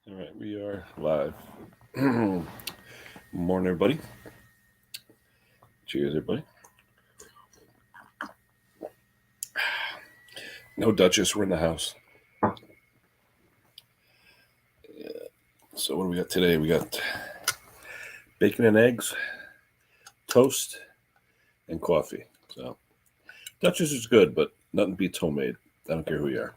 All right, we are live. Morning, everybody. Cheers, everybody. No Duchess, we're in the house. So, what do we got today? We got bacon and eggs, toast, and coffee. So, Duchess is good, but nothing beats homemade. I don't care who you are.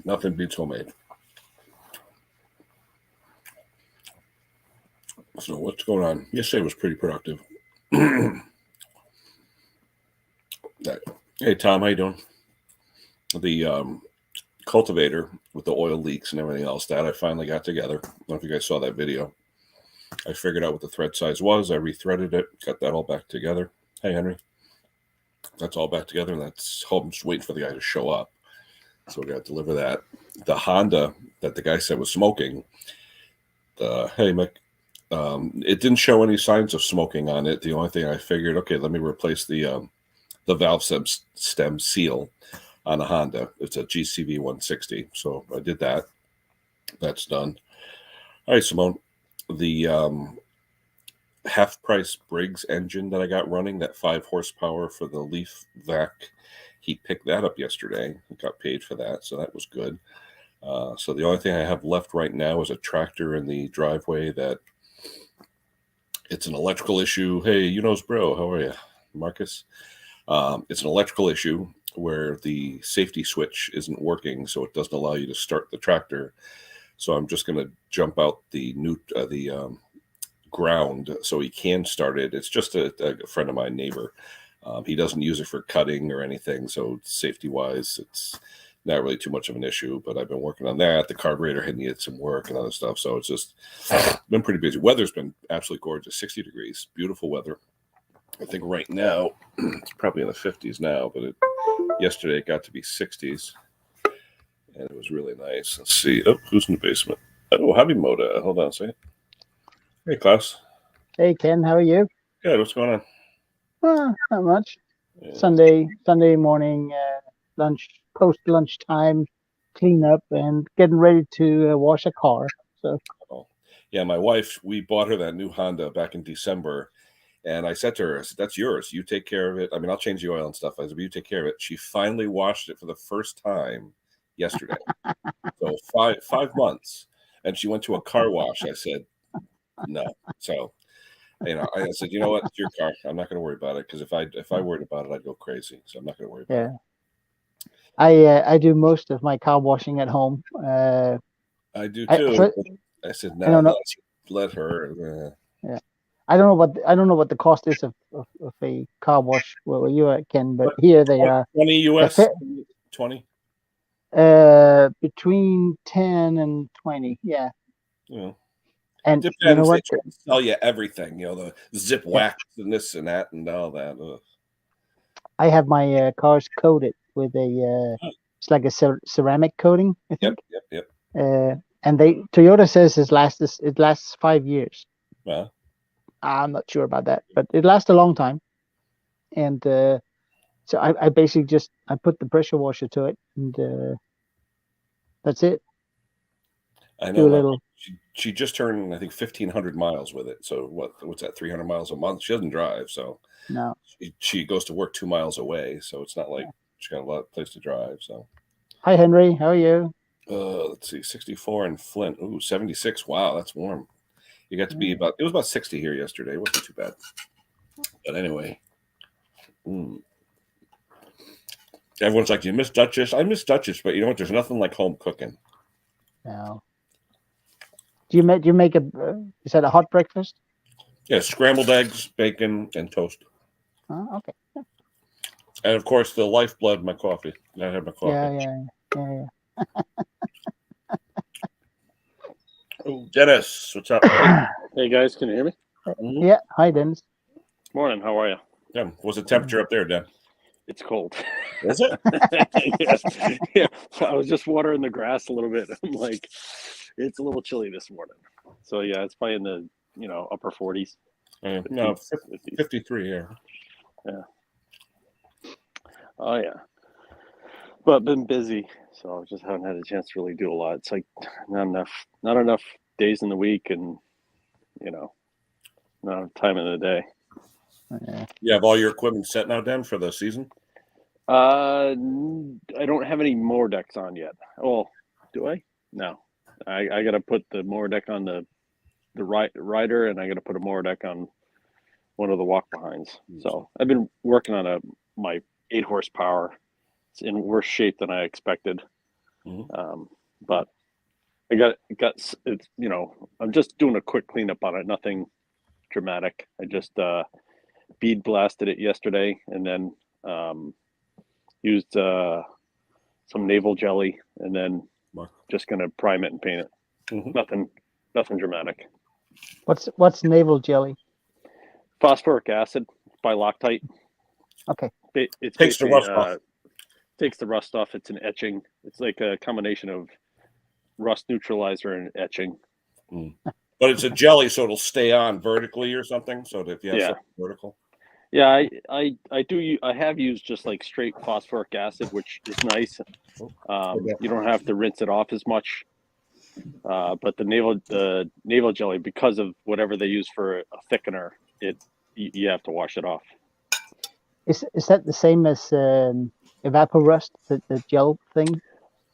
Nothing beats homemade. So, what's going on? Yesterday was pretty productive. Hey, Tom, how you doing? The cultivator with the oil leaks and everything else, that I finally got together. I don't know if you guys saw that video. I figured out what the thread size was. I rethreaded it, got that all back together. Hey, Henry. That's all back together, and that's hope I'm just waiting for the guy to show up. So we got to deliver that. The Honda that the guy said was smoking, hey, Mick, it didn't show any signs of smoking on it. The only thing I figured, okay, let me replace the valve stem seal on the Honda. It's a GCV 160. So I did that. That's done. All right, Simone. The half price Briggs engine that I got running, that 5 horsepower for the Leaf vac, he picked that up yesterday. He got paid for that, so that was good. So the only thing I have left right now is a tractor in the driveway that it's an electrical issue. Hey, bro, how are you, Marcus? It's an electrical issue where the safety switch isn't working, so it doesn't allow you to start the tractor. So I'm just going to jump out the ground so he can start it. It's just a friend of mine, neighbor. He doesn't use it for cutting or anything, so safety wise, it's not really too much of an issue. But I've been working on that. The carburetor had needed some work and other stuff, so it's just been pretty busy. Weather's been absolutely gorgeous, 60 degrees, beautiful weather. I think right now it's probably in the 50s now, but yesterday it got to be 60s, and it was really nice. Let's see. Oh, who's in the basement? Oh, Hobby Moda. Hold on a second. Hey, Klaus. Hey, Ken. How are you? Good. What's going on? Not much. Yeah. Sunday morning, post lunchtime, clean up and getting ready to wash a car. So. Yeah, my wife. We bought her that new Honda back in December. And I said to her, I said, that's yours. You take care of it. I mean, I'll change the oil and stuff. I said, but you take care of it. She finally washed it for the first time yesterday. So five months. And she went to a car wash. I said, no. So, I said, you know what? It's your car. I'm not going to worry about it. Because if I worried about it, I'd go crazy. So I'm not going to worry about it. I do most of my car washing at home. I do too. I said, no, let her. Yeah. I don't know what the cost is of a car wash where you can, but here they are 20 US 20. Between 10 and 20, yeah. Yeah. And depends. You know what? They tell you everything, the zip wax and this and that and all that. I have my cars coated with it's like a ceramic coating, I think. Yep. And Toyota says it lasts 5 years. Well, I'm not sure about that, but it lasts a long time. And so I basically I put the pressure washer to it, and that's it. I know. She just turned, I think, 1,500 miles with it. So what's that? 300 miles a month. She doesn't drive, so no. She goes to work 2 miles away, so it's not like she got a lot of place to drive. So. Hi, Henry. How are you? Let's see, 64 in Flint. Ooh, 76. Wow, that's warm. You got to be it was about 60 here yesterday. It wasn't too bad. But anyway. Everyone's like, do you miss Duchess? I miss Duchess, but you know what? There's nothing like home cooking. No. Do you make is that a hot breakfast? Yeah, scrambled eggs, bacon, and toast. Oh, okay. Yeah. And of course, the lifeblood, my coffee. I have my coffee. Yeah. Oh, Dennis, what's up? Hey guys, can you hear me? Yeah. Hi, Dennis. Morning. How are you? Yeah. What's the temperature up there, Dan? It's cold. Is it? yeah. I was just watering the grass a little bit. I'm like, it's a little chilly this morning. So yeah, it's probably in the upper 40s. No, 50. 53 here. Yeah. Oh yeah. But been busy, so I just haven't had a chance to really do a lot. It's like not enough days in the week, and not enough time in the day. Yeah. You have all your equipment set now, Dan, for the season? I don't have any mower decks on yet. Oh, do I? No. I got to put the mower deck on the rider, and I got to put a mower deck on one of the walk behinds. So I've been working on my 8 horsepower. It's in worse shape than I expected. But I got it's I'm just doing a quick cleanup on it. Nothing dramatic. I just bead blasted it yesterday, and then used some navel jelly, and then just gonna prime it and paint it. Nothing dramatic. What's navel jelly? Phosphoric acid by Loctite. Okay. It's Takes the rust off. Takes the rust off. It's an etching. It's like a combination of rust neutralizer and etching. But it's a jelly, so it'll stay on vertically or something. So that if you have something vertical. Yeah, I have used just like straight phosphoric acid, which is nice. You don't have to rinse it off as much. But the navel jelly, because of whatever they use for a thickener, you have to wash it off. Is that the same as Evaporust, the gel thing?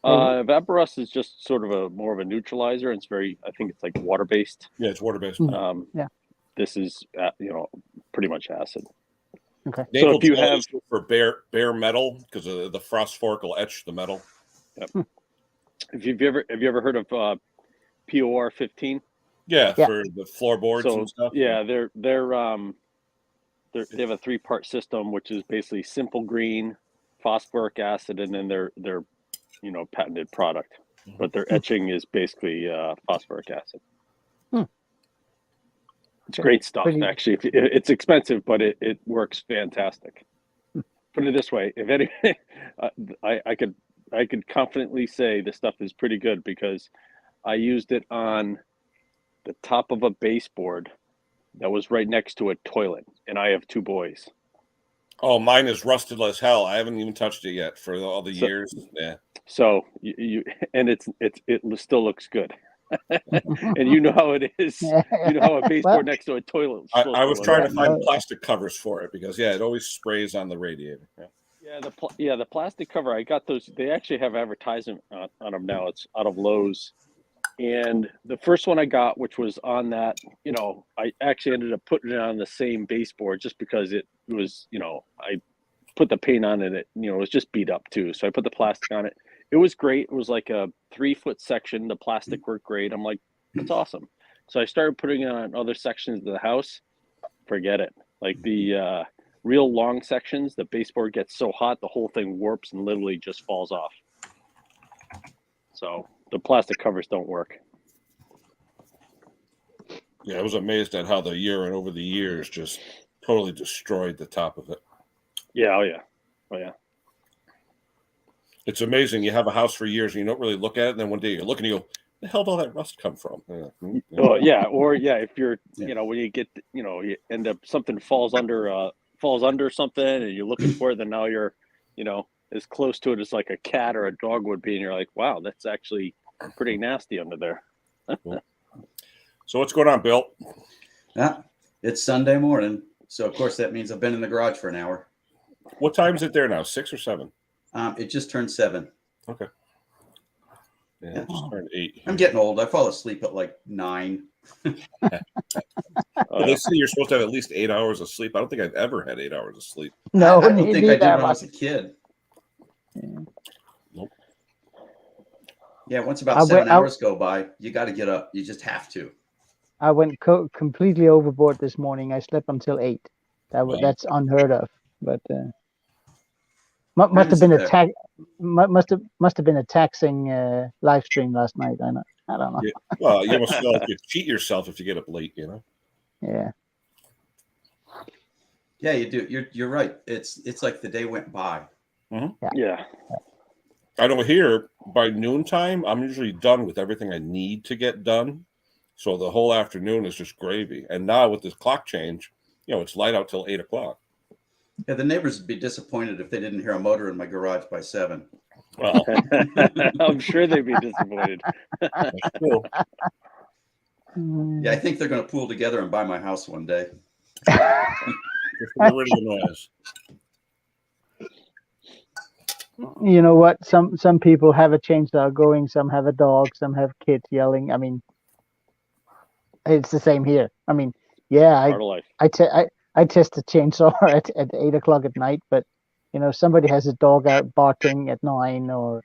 Evaporust is just sort of more of a neutralizer. It's I think it's like water based. Yeah, it's water based. Yeah. This is pretty much acid. Okay. Navel so if you jelly have is for bare metal, because the phosphoric will etch the metal. Yep. Have you ever heard of POR 15? Yeah, for the floorboards and stuff. Yeah, they have a 3-part system, which is basically simple green, phosphoric acid, and then their patented product. But their etching is basically phosphoric acid. It's great stuff, actually. It's expensive, but it works fantastic. Put it this way: if any, I could confidently say this stuff is pretty good, because I used it on the top of a baseboard that was right next to a toilet, and I have 2 boys. Oh, mine is rusted as hell. I haven't even touched it yet for all the years. Yeah. So and it still looks good. And you know how it is. You know how a baseboard next to a toilet. I was trying to find plastic covers for it, because it always sprays on the radiator. Yeah, the plastic cover. I got those. They actually have advertisement on them now. It's out of Lowe's. And the first one I got, which was on that, I actually ended up putting it on the same baseboard, just because it was, I put the paint on it. It was just beat up too. So I put the plastic on it. It was great. It was like a 3-foot section. The plastic worked great. I'm like, that's awesome. So I started putting it on other sections of the house. Forget it. Like the real long sections, the baseboard gets so hot, the whole thing warps and literally just falls off. So the plastic covers don't work. Yeah, I was amazed at how over the years just totally destroyed the top of it. Yeah, oh yeah. It's amazing. You have a house for years and you don't really look at it, and then one day you're looking and you go, "The hell did all that rust come from?" Oh yeah, if you're when you get you end up something falls under something and you're looking for it, then now you're as close to it as like a cat or a dog would be, and you're like, wow, that's actually pretty nasty under there. So what's going on, Bill? Yeah, it's Sunday morning, so of course that means I've been in the garage for an hour. What time is it there now? 6 or 7? It just turned 7. Okay. Yeah, it just turned 8. I'm getting old. I fall asleep at like 9. They say you're supposed to have at least 8 hours of sleep. I don't think I've ever had 8 hours of sleep. No, I don't think I did when I was a kid. Nope. Yeah, once about 7 hours go by, you got to get up. You just have to. I went completely overboard this morning. I slept until 8. That's unheard of. But must have been a taxing live stream last night. I don't know. Yeah. Well, you almost feel like you cheat yourself if you get up late. Yeah. Yeah, you do. You're right. It's like the day went by. Mm-hmm. Yeah. I know here by noontime, I'm usually done with everything I need to get done. So the whole afternoon is just gravy. And now with this clock change, it's light out till 8 o'clock. Yeah, the neighbors would be disappointed if they didn't hear a motor in my garage by 7. Well, I'm sure they'd be disappointed. that's true. Yeah, I think they're going to pool together and buy my house one day. Just to get rid of the noise. You know what? Some people have a chainsaw going. Some have a dog. Some have kids yelling. I mean, it's the same here. I mean, yeah, Part of life. I test a chainsaw at 8 o'clock at night, but somebody has a dog out barking at 9, or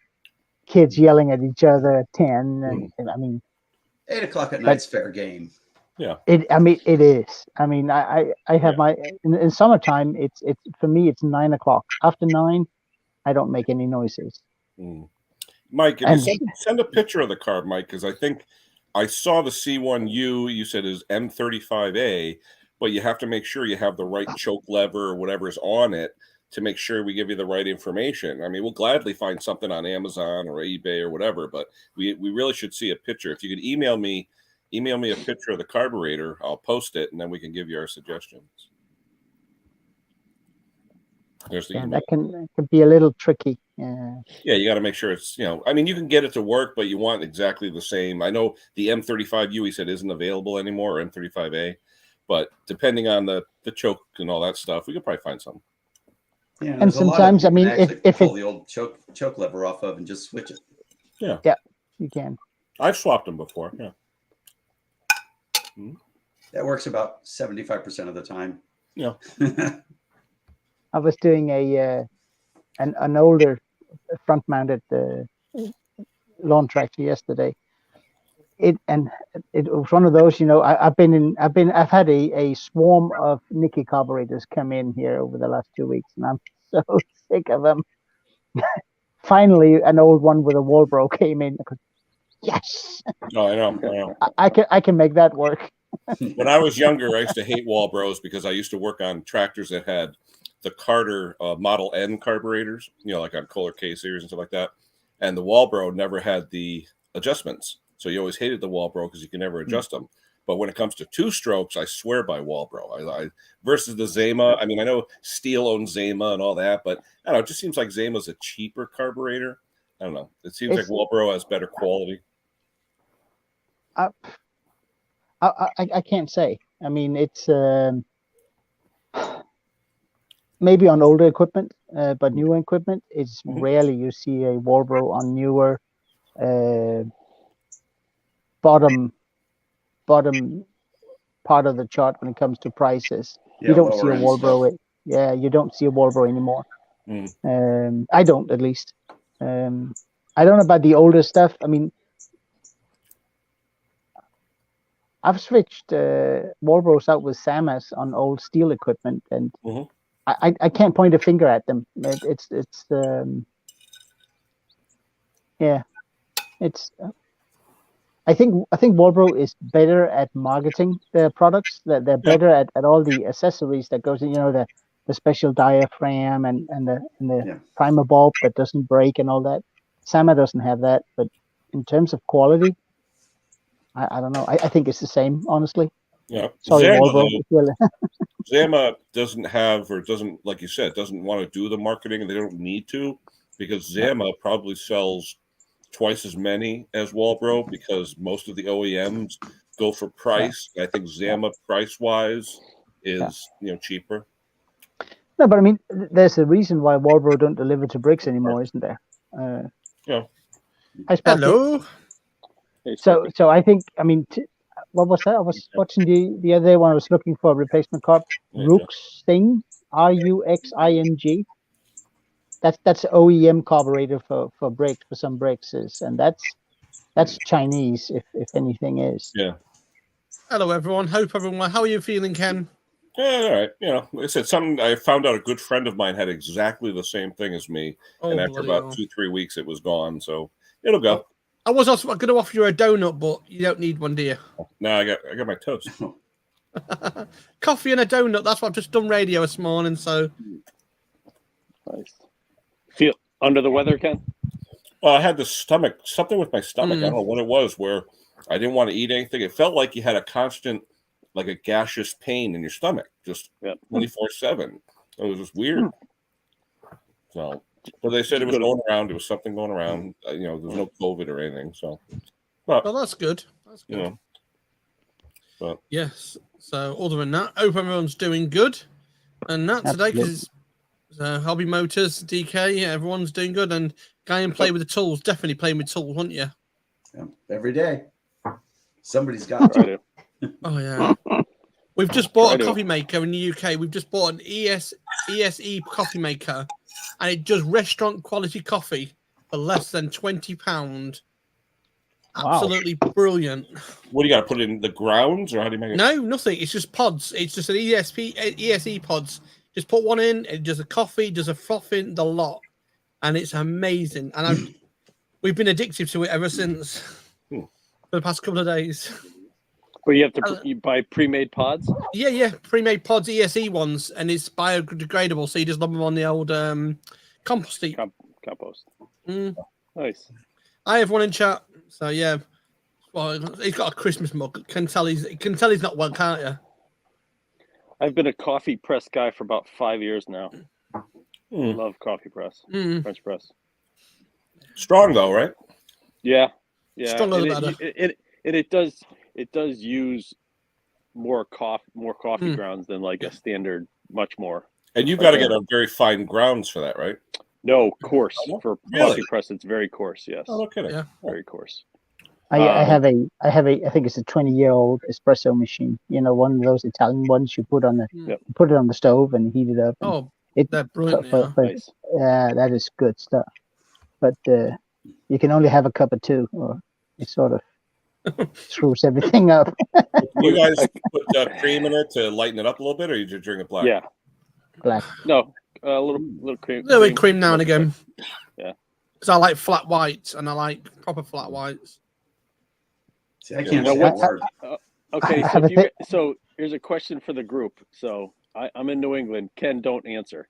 kids yelling at each other at 10, and I mean, 8 o'clock at night's fair game. Yeah. it is. I mean, I have my in summertime. It's for me. It's 9 o'clock. After 9, I don't make any noises. Mike, if you send a picture of the car, Mike, because I think I saw the C1U. You said is M35A, but you have to make sure you have the right choke lever or whatever's on it to make sure we give you the right information. I mean, we'll gladly find something on Amazon or eBay or whatever, but we really should see a picture. If you could email me a picture of the carburetor, I'll post it, and then we can give you our suggestions. There's the email. That can be a little tricky. Yeah, you got to make sure it's, I mean, you can get it to work, but you want exactly the same. I know the M35U, he said, isn't available anymore, or M35A, but depending on the choke and all that stuff, we could probably find some. Yeah, and sometimes, I mean, if pull the old choke lever off of and just switch it. Yeah, you can. I've swapped them before. Yeah, that works about 75% of the time. Yeah. I was doing an older front-mounted lawn tractor yesterday. It was one of those, I've had a swarm of Nicky carburetors come in here over the last 2 weeks, and I'm so sick of them. Finally, an old one with a Walbro came in. Yes. No, I know. I can make that work. When I was younger, I used to hate Walbros because I used to work on tractors that had the Carter Model N carburetors, like on Kohler K series and stuff like that. And the Walbro never had the adjustments. So you always hated the Walbro because you can never adjust them. But when it comes to 2-strokes, I swear by Walbro. I versus the Zema. I mean, I know Steel owns Zema and all that, but I don't know. It just seems like Zema's a cheaper carburetor. I don't know. It seems like Walbro has better quality. I can't say. I mean, it's maybe on older equipment, but newer equipment, it's rarely you see a Walbro on newer bottom part of the chart when it comes to prices. You don't see a Walbro. You don't see a Walbro anymore. I don't, at least. I don't know about the older stuff. I mean, I've switched Walbros out with Samas on old steel equipment, and I can't point a finger at them. I think Walbro is better at marketing their products. That they're better at all the accessories that goes in. The special diaphragm and the primer bulb that doesn't break and all that. Sama doesn't have that, but in terms of quality, I don't know. I think it's the same, honestly. Yeah. Sorry, Walbro. Zama doesn't have, or doesn't, like you said, doesn't want to do the marketing, and they don't need to, because Zama probably sells twice as many as Walbro, because most of the OEMs go for price. I think Zama price-wise is cheaper. No, but I mean, there's a reason why Walbro don't deliver to Bricks anymore, isn't there? Yeah. Hello. So I think, I mean, what was that? I was watching the other day when I was looking for a replacement carb. Ruxing, Ruxing. That's OEM carburetor for brakes, for some brakes, and that's Chinese, if anything is. Yeah. Hello everyone. Hope everyone. How are you feeling, Ken? Yeah, all right. Like I said, I found out a good friend of mine had exactly the same thing as me, and after about 2-3 weeks, it was gone. So it'll go. I was also going to offer you a donut, but you don't need one, do you? No, I got my toast. Coffee and a donut. That's what I've just done radio this morning. So nice. Feel under the weather, Ken? Well, I had something with my stomach. I don't know what it was. Where I didn't want to eat anything. It felt like you had a constant, like a gaseous pain in your stomach, just 24/7. It was just weird. So, but they said it was going around. There was something going around. There was no COVID or anything. So, but Well, that's good. That's good. But yes. So, other than that, hope everyone's doing good. And that today, because Hobby Motors, DK, everyone's doing good. And Guy and Play with the Tools, definitely playing with tools, aren't you? Yeah, every day. Somebody's got to. Oh, yeah. We've just bought a coffee maker in the UK. We've just bought an ESE coffee maker, and it does restaurant quality coffee for less than £20. Absolutely brilliant. What do you got to put in the grounds, or how do you make it? No, nothing. It's just pods. It's just an ESE pods. Just put one in. It does a coffee, does a frothing, the lot, and it's amazing. And we've been addicted to it ever since for the past couple of days. But you have to you buy pre-made pods? Yeah. Pre-made pods, ESE ones, and it's biodegradable, so you just lob them on the old compost heap. Compost. Nice. I have one in chat, so yeah. Well, he's got a Christmas mug. Can tell he's not well, can't you? I've been a coffee press guy for about 5 years now. Love coffee press, French press. Strong though, right? Yeah. Stronger the better. It does use more coffee grounds than like a standard, much more. And you've got to get on very fine grounds for that, right? No, coarse. For coffee press, it's very coarse. Yes. Oh, no kidding. Yeah. Very coarse. I have a I think it's a 20-year-old espresso machine. One of those Italian ones you put on put it on the stove and heat it up. They're brilliant. Nice. Yeah, that is good stuff. But you can only have a cup of two, or it sort of screws everything up. You guys put cream in it to lighten it up a little bit, or you just drink it black? Yeah, black. No, a little cream. A little bit cream now and again. Yeah, because I like flat whites and I like proper flat whites. See, I can't say a word. Okay, so here's a question for the group. So I'm in New England. Ken, don't answer.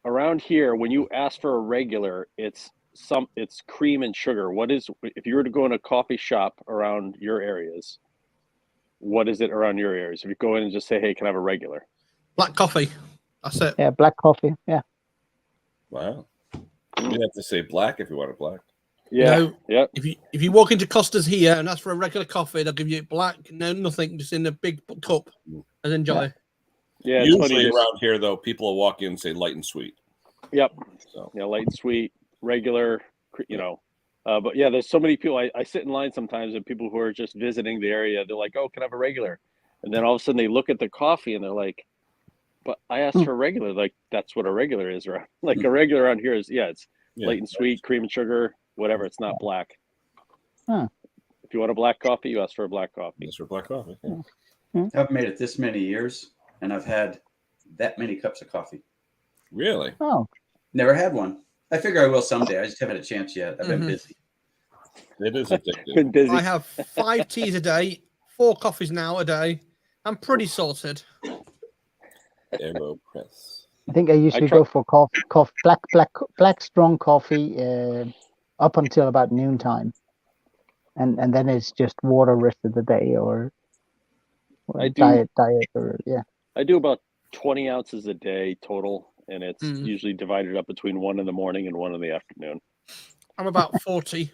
Around here, when you ask for a regular, it's cream and sugar. What is, if you were to go in a coffee shop around your areas, what is it around your areas? If you go in and just say, hey, can I have a regular? Black coffee. That's it. Yeah, black coffee. Yeah. Wow. You have to say black if you want it black. Yeah. Yeah. If you walk into Costa's here and ask for a regular coffee, they'll give you black, nothing, just in a big cup, and enjoy. Yeah. Usually around here, though, people will walk in and say light and sweet. Yep. So light and sweet, regular. But yeah, there's so many people. I sit in line sometimes, and people who are just visiting the area, they're like, "Oh, can I have a regular?" And then all of a sudden they look at the coffee and they're like, "But I asked for a regular." Like that's what a regular is, right? Like a regular around here is it's light and sweet, cream and sugar. Whatever, it's not black. If you want a black coffee, you ask for a black coffee. Ask for black coffee. I've made it this many years, and I've had that many cups of coffee. Really? Oh. Never had one. I figure I will someday. I just haven't had a chance yet. I've been busy. It is addictive. Been busy. I have 5 teas a day, 4 coffees now a day. I'm pretty sorted. AeroPress. I think I usually go for black strong coffee up until about noontime, and then it's just water rest of the day, or diet, or I do about 20 ounces a day total, and it's usually divided up between 1 in the morning and 1 in the afternoon. I'm about 40.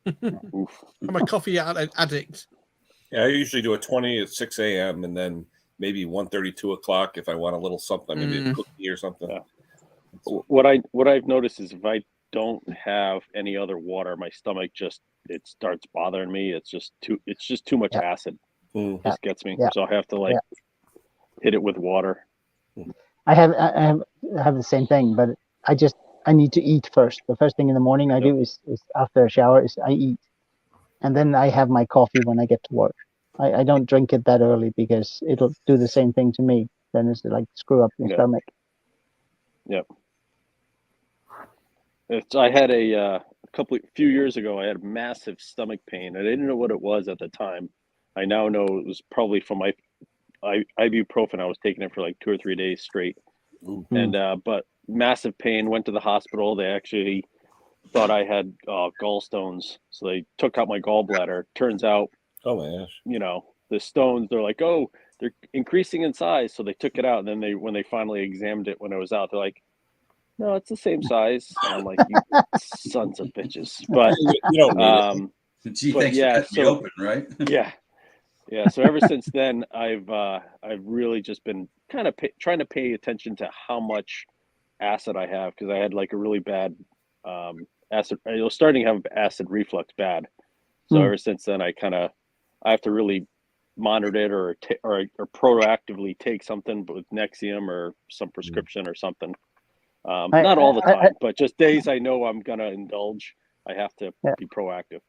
I'm a coffee addict. Yeah, I usually do a 20 at 6 a.m. and then maybe 1:30, 2 o'clock if I want a little something, maybe a cookie or something. Yeah. What I've noticed is if I don't have any other water, my stomach it starts bothering me. It's just too much acid. It just gets me. So I have to hit it with water. I have the same thing, but I need to eat first. The first thing in the morning I do is after a shower is I eat, and then I have my coffee when I get to work. I don't drink it that early because it'll do the same thing to me. Then it's like screw up your stomach. Yep. I had a few years ago. I had massive stomach pain. I didn't know what it was at the time. I now know it was probably from my ibuprofen. I was taking it for like 2 or 3 days straight, and but massive pain. Went to the hospital. They actually thought I had gallstones, so they took out my gallbladder. Turns out, Oh my gosh. you know, the stones, they're like, oh, they're increasing in size, so they took it out. And then when they finally examined it when it was out, they're like, no, it's the same size. And I'm like, you sons of bitches. But You don't need it. Gee, but thanks yeah, for cutting me open, right? yeah. So ever since then, I've really just been kind of trying to pay attention to how much acid I have, because I had like a really bad acid. I was starting to have acid reflux bad. So ever since then, I have to really monitor it or proactively take something with Nexium or some prescription or something. Not all the time, but just days I know I'm gonna indulge, I have to be proactive.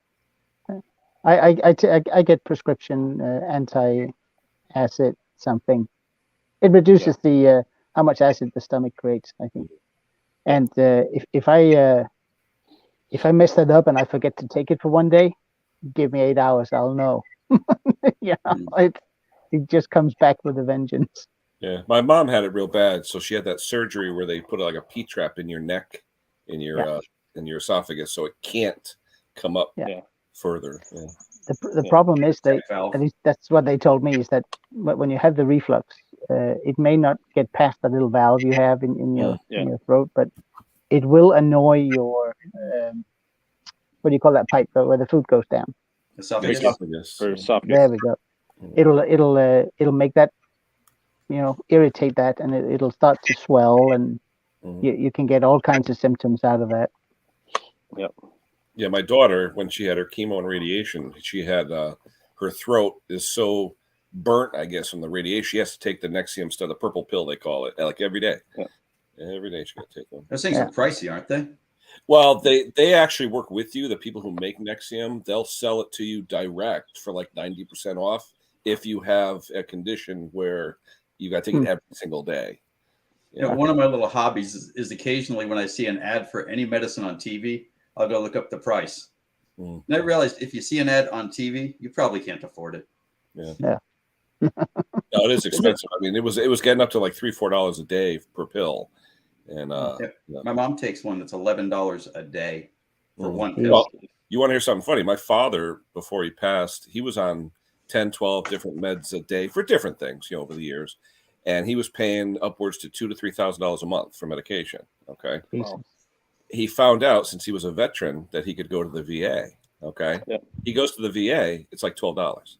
I get prescription anti-acid something. It reduces the how much acid the stomach creates, I think. And if I mess that up and I forget to take it for one day, give me 8 hours, I'll know. It just comes back with a vengeance. Yeah, my mom had it real bad, so she had that surgery where they put like a P-trap in your neck, in your esophagus, so it can't come up further. Yeah. The problem is at least that's what they told me, is that when you have the reflux, it may not get past the little valve you have in your throat, but it will annoy your what do you call that pipe where the food goes down? Esophagus. There we go. It'll make that, irritate that, and it'll start to swell, and you can get all kinds of symptoms out of that. Yep. Yeah, my daughter, when she had her chemo and radiation, she had her throat is so burnt, I guess, from the radiation. She has to take the Nexium stuff, the purple pill they call it, like every day. Yeah. Every day she got to take one. Those things are pricey, aren't they? Well, they actually work with you. The people who make Nexium, they'll sell it to you direct for like 90% off if you have a condition where you got to take it every single day. One of my little hobbies is occasionally when I see an ad for any medicine on TV, I'll go look up the price. And I realized if you see an ad on TV, you probably can't afford it. Yeah. No, it is expensive. I mean, it was getting up to like $3-4 a day per pill. And my mom takes one that's $11 a day for one pill. Well, you want to hear something funny? My father, before he passed, he was on 10, 12 different meds a day for different things, over the years. And he was paying upwards to $2,000 to $3,000 a month for medication. Okay. Wow. He found out, since he was a veteran, that he could go to the VA. Okay. Yep. He goes to the VA. It's like $12.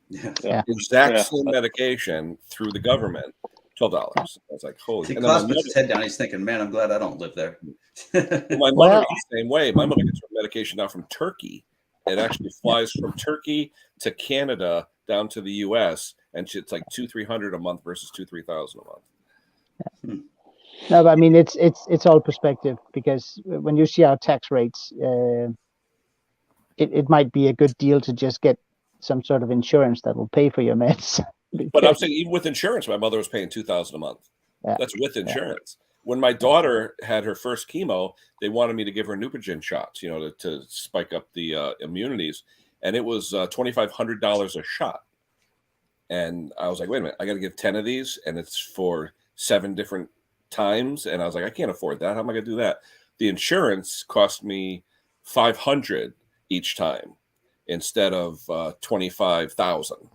Yeah. Exact same medication through the government. $12. I was like, holy. He puts his head down. He's thinking, man, I'm glad I don't live there. My mother is the same way. My mother gets her medication now from Turkey. It actually flies from Turkey to Canada down to the U.S. and it's like $200-300 a month versus $2,000-3,000 a month. No, but I mean it's all perspective, because when you see our tax rates, it might be a good deal to just get some sort of insurance that will pay for your meds. But I'm saying even with insurance, my mother was paying $2,000 a month. Yeah. That's with insurance. Yeah. When my daughter had her first chemo, they wanted me to give her Neupogen shots, to spike up the immunities, and it was $2,500 a shot. And I was like, wait a minute, I got to give 10 of these, and it's for 7 different times. And I was like, I can't afford that. How am I going to do that? The insurance cost me $500 each time instead of $25,000.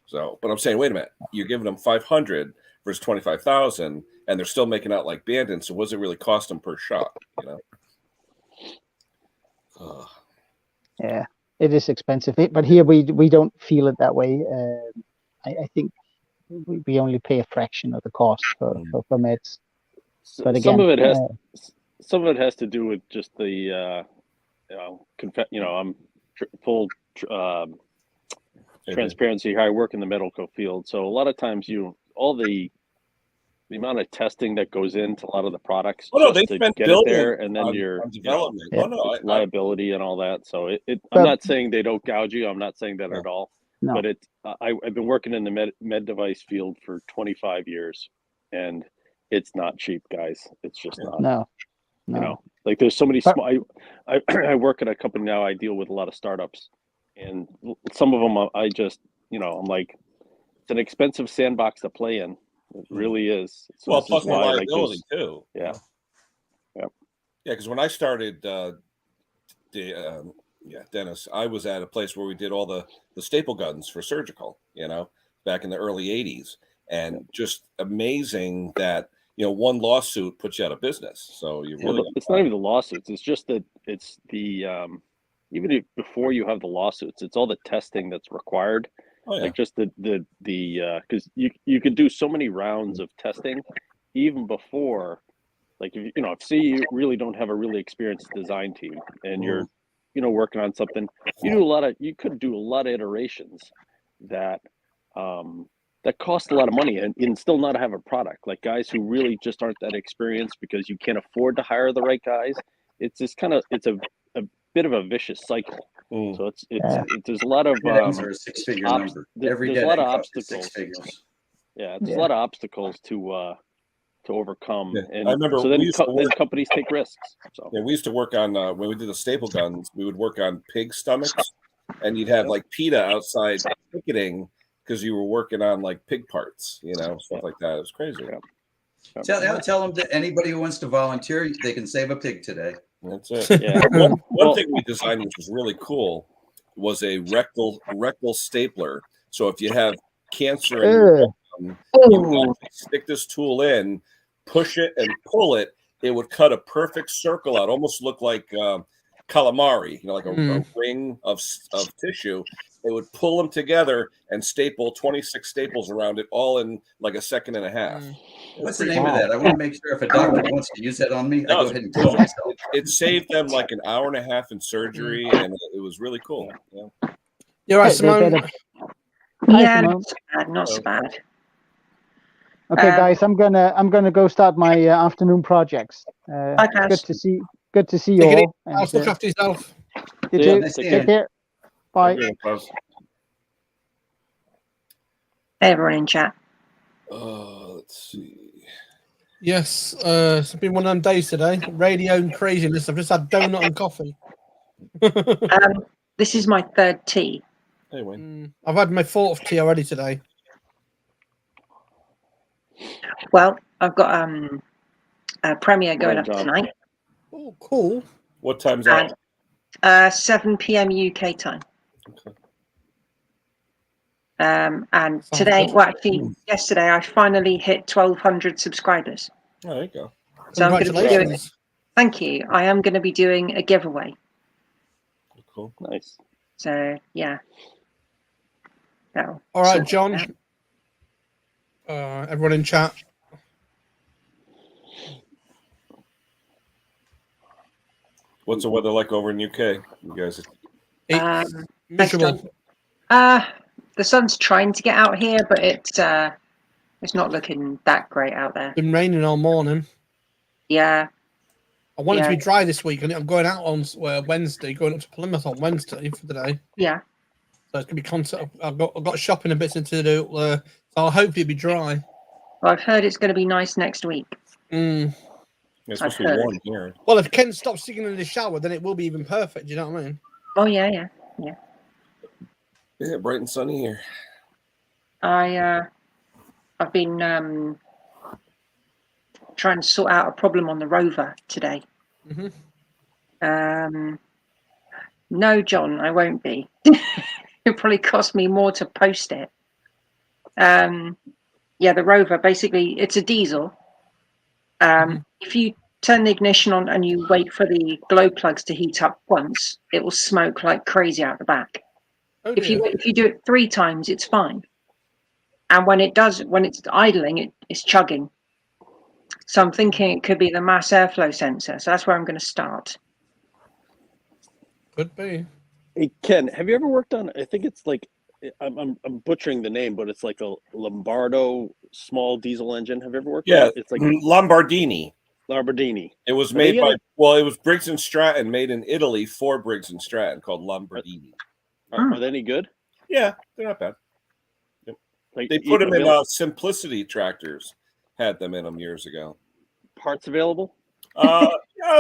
So, but I'm saying, wait a minute, you're giving them $500 versus $25,000, and they're still making out like bandits. So, what does it really cost them per shot? Yeah, it is expensive, but here we don't feel it that way. I think we only pay a fraction of the cost for meds. But again, some of it has to do with just the I'm full transparency here. I work in the medical field, so a lot of times all the amount of testing that goes into a lot of the products they to spent get it there, and then on development. Liability and all that. So I'm not saying they don't gouge you. I'm not saying that at all. No. But I've been working in the med device field for 25 years, and it's not cheap, guys. It's just not. No. Like there's so many small. I work at a company now. I deal with a lot of startups, and some of them I'm like, it's an expensive sandbox to play in. It really is. So plus liability too. Yeah. Yeah, because when I started, Dennis, I was at a place where we did all the staple guns for surgical. Back in the early '80s, and just amazing that one lawsuit puts you out of business. So you really it's not even the lawsuits. It's just that it's the even before you have the lawsuits, it's all the testing that's required. Oh, yeah. Like just the because you could do so many rounds of testing even before, like if say you really don't have a really experienced design team and you're working on something, you could do a lot of iterations that that cost a lot of money and still not have a product. Like guys who really just aren't that experienced because you can't afford to hire the right guys. It's just it's a bit of a vicious cycle. So there's a lot of are a six-figure number. Every there's a lot of obstacles. obstacles. 6 figures. Yeah, there's a lot of obstacles to overcome. Yeah. And I remember so then companies take risks. So we used to work on when we did the staple guns, we would work on pig stomachs, and you'd have like PETA outside picketing because you were working on like pig parts, stuff like that. It was crazy. Tell them that anybody who wants to volunteer, they can save a pig today. That's it. Yeah. One thing we designed, which was really cool, was a rectal stapler. So if you have cancer in your rectum, you stick this tool in, push it, and pull it. It would cut a perfect circle out, almost look like calamari, like a ring of tissue. They would pull them together and staple 26 staples around it, all in like a second and a half. What's the name of that? I want to make sure if a doctor wants to use that on me, I go ahead and kill myself. It saved them like an hour and a half in surgery, and it was really cool. You're right, Simone. Yeah, not so bad. Okay, guys, I'm gonna go start my afternoon projects. Good to see you all. I'll look after yourself. You too. Take care. Bye. Hey, everyone in chat. Let's see. Yes, it's been one of them days today. Radio and craziness. I've just had donut and coffee. This is my third tea. Hey, Wayne. I've had my fourth tea already today. Well, I've got a premiere going up tonight. Oh, cool. What time's that? 7 p.m. UK time. Okay. And today, yesterday, I finally hit 1,200 subscribers. Oh, there you go. So I'm going to be doing. Thank you. I am going to be doing a giveaway. Cool. Nice. So yeah. All right, John. Everyone in chat. What's the weather like over in UK? You guys? Miserable. The sun's trying to get out here, but it's not looking that great out there. Been raining all morning. Yeah. I wanted to be dry this week, and I'm going out on Wednesday, going up to Plymouth on Wednesday for the day. Yeah. So it's gonna be content. I've got shopping and bits to do. So I'll hopefully be dry. Well, I've heard it's going to be nice next week. It's supposed to be warm here. Well, if Ken stops singing in the shower, then it will be even perfect. Do you know what I mean? Oh yeah. Yeah, bright and sunny here. I've been trying to sort out a problem on the rover today. No, John, I won't be. It probably cost me more to post it. The rover, basically, it's a diesel. If you turn the ignition on and you wait for the glow plugs to heat up once, it will smoke like crazy out the back. Oh, if you do it 3 times, it's fine. And when it's idling, it's chugging. So I'm thinking it could be the mass airflow sensor. So that's where I'm going to start. Could be. Hey, Ken, have you ever worked on? I think it's like I'm butchering the name, but it's like a Lombardo small diesel engine. Have you ever worked? Yeah, on it? It's like Lombardini. It was made by it was Briggs and Stratton, made in Italy for Briggs and Stratton, called Lombardini. Are they any good? Yeah, they're not bad. Yep. Like, they put them in Simplicity tractors. Had them in them years ago. Parts available? Yeah,